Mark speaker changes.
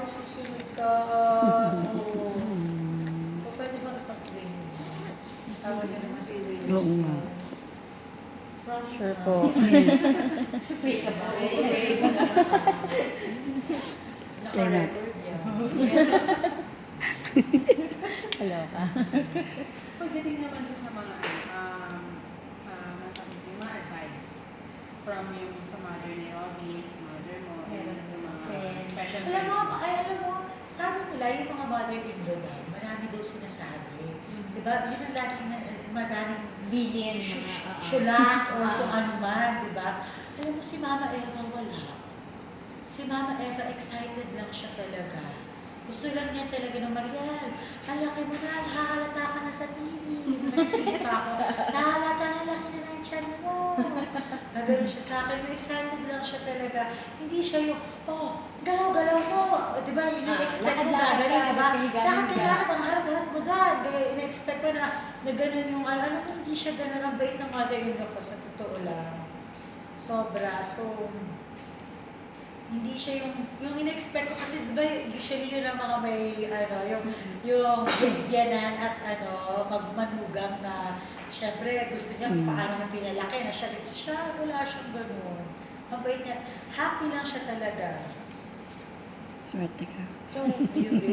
Speaker 1: Bakit susunod ka? Oo. So, pwede ba ipag-train mo? Sawa niya naman si Willis.
Speaker 2: Oo nga.
Speaker 1: Promise
Speaker 2: Sure
Speaker 1: na.
Speaker 2: po.
Speaker 3: Free ka ba?
Speaker 1: Okay. Naka-record yan.
Speaker 2: Hello ka.
Speaker 3: Pagdating naman doon sa mga mga advice from yung sa mother ni Robby, sa mother mo, and sa mga special
Speaker 1: Alam mo, sabi nila, yung mga mother-in-law daw, marami daw sinasabi. Diba? Yun ang lagi na, madaming
Speaker 3: billion
Speaker 1: syulak o kung ano man, diba? Alam mo, si Mama Eva wala. Si Mama Eva, excited lang siya talaga. Gusto lang niya talaga ng Mariel. Laki mo na, hahalata ka na sa TV. Nakikita ako, nahalata na laki na ng tiyan mo. Nagano siya sa akin, excited lang siya talaga. Hindi siya yung, oh, galaw-galaw mo. Diba, yun yung expect mo na, gano'n, diba? Lakad ang harap-harap mo dahil. In-expect ko na gano'n yung, alam mo, hindi siya gano'n ang bait ng mother-in-law ko, sa totoo lang. Sobra, so, hindi siya yung in-expect ko kasi diba usually yun ang mga may yung bigyanan at magmanugang na syempre gusto niya paano niya pinalaki na siya wala siyang gano'n. Mabait niya, happy lang siya talaga.
Speaker 2: Swerte ka.
Speaker 1: So, yun.